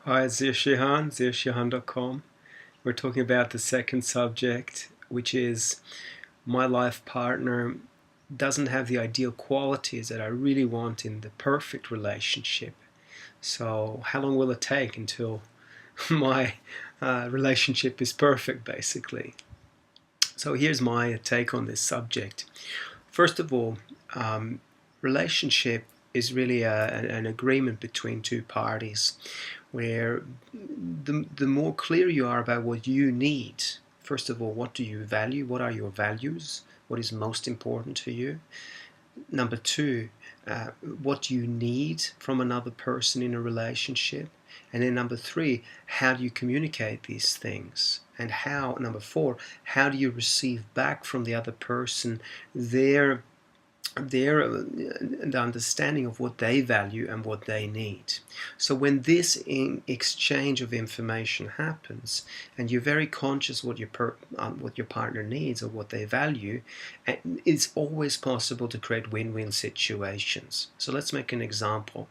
Hi, Zirshihan, zirshihan.com. We're talking about the second subject, which is my life partner doesn't have the ideal qualities that I really want in the perfect relationship. So how long will it take until my relationship is perfect, basically? So here's my take on this subject. First of all, relationship is really an agreement between two parties where the more clear you are about what you need, first of all, what do you value? What are your values? What is most important to you? Number two, what do you need from another person in a relationship? And then number three, how do you communicate these things? And how, number four, how do you receive back from the other person their the understanding of what they value and what they need. So when this exchange of information happens, and you're very conscious what your partner needs or what they value, it's always possible to create win-win situations. So let's make an example.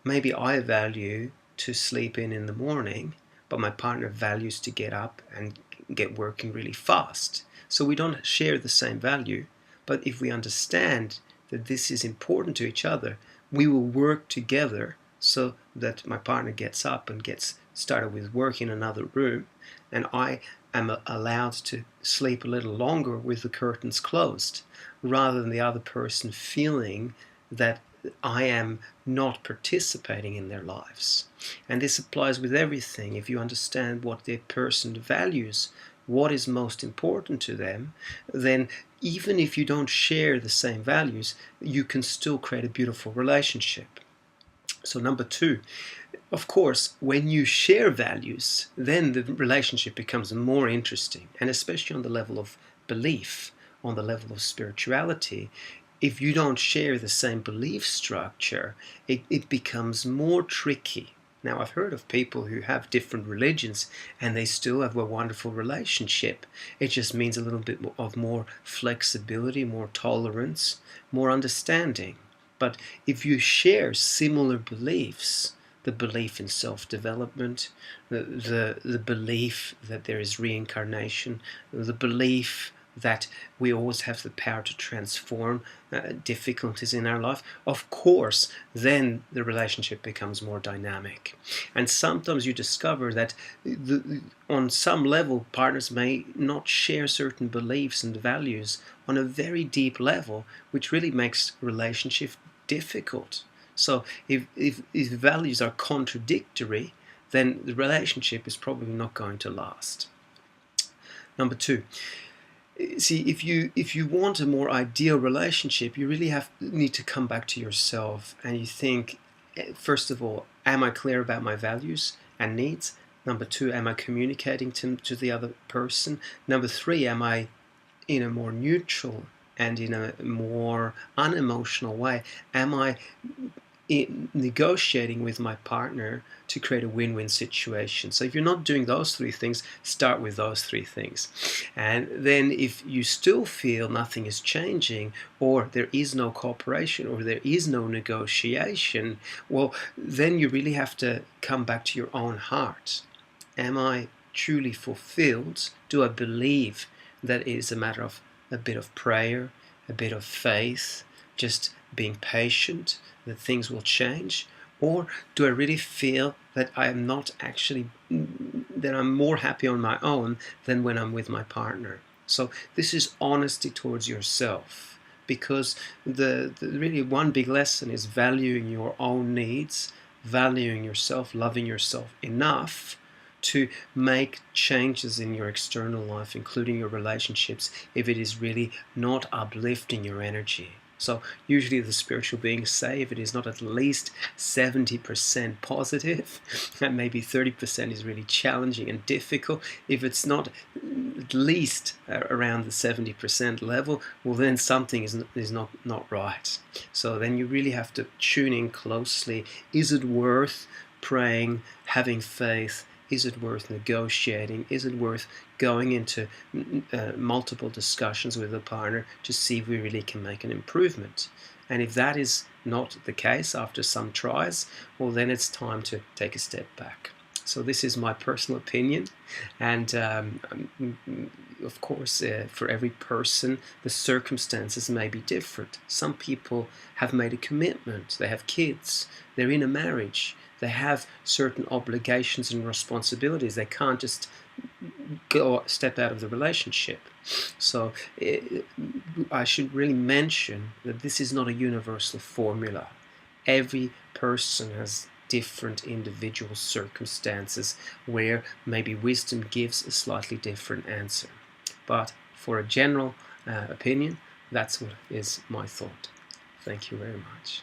Maybe I value to sleep in the morning, but my partner values to get up and get working really fast. So we don't share the same value. But if we understand that this is important to each other, we will work together so that my partner gets up and gets started with work in another room, and I am allowed to sleep a little longer with the curtains closed, rather than the other person feeling that I am not participating in their lives. And this applies with everything. If you understand what the person values, what is most important to them, then even if you don't share the same values, you can still create a beautiful relationship. So number two, of course, when you share values, then the relationship becomes more interesting, and especially on the level of belief, on the level of spirituality. If you don't share the same belief structure, it becomes more tricky. Now, I've heard of people who have different religions and they still have a wonderful relationship. It just means a little bit of more flexibility, more tolerance, more understanding. But if you share similar beliefs, the belief in self-development, the belief that there is reincarnation, the belief that we always have the power to transform difficulties in our life, of course, then the relationship becomes more dynamic. And sometimes you discover that on some level, partners may not share certain beliefs and values on a very deep level, which really makes relationship difficult. So if values are contradictory, then the relationship is probably not going to last. Number two, see, if you want a more ideal relationship, you really need to come back to yourself and you think, first of all, am I clear about my values and needs? Number two, am I communicating to the other person? Number three, am I in a more neutral and in a more unemotional way? Am I negotiating with my partner to create a win-win situation? So if you're not doing those three things, start with those three things. And then if you still feel nothing is changing, or there is no cooperation, or there is no negotiation, well, then you really have to come back to your own heart. Am I truly fulfilled? Do I believe that it is a matter of a bit of prayer, a bit of faith, just being patient, that things will change? Or do I really feel that I am not actually, that I'm more happy on my own than when I'm with my partner? So this is honesty towards yourself, because the really one big lesson is valuing your own needs, valuing yourself, loving yourself enough to make changes in your external life, including your relationships, if it is really not uplifting your energy. So usually the spiritual beings say if it is not at least 70% positive, and maybe 30% is really challenging and difficult, if it's not at least around the 70% level, well, then something is not right. So then you really have to tune in closely. Is it worth praying, having faith? Is it worth negotiating? Is it worth going into multiple discussions with a partner to see if we really can make an improvement? And if that is not the case after some tries, well, then it's time to take a step back. So this is my personal opinion, and of course, for every person, the circumstances may be different. Some people have made a commitment, they have kids, they're in a marriage, they have certain obligations and responsibilities. They can't just step out of the relationship. So I should really mention that this is not a universal formula. Every person has different individual circumstances where maybe wisdom gives a slightly different answer. But for a general opinion, that's what is my thought. Thank you very much.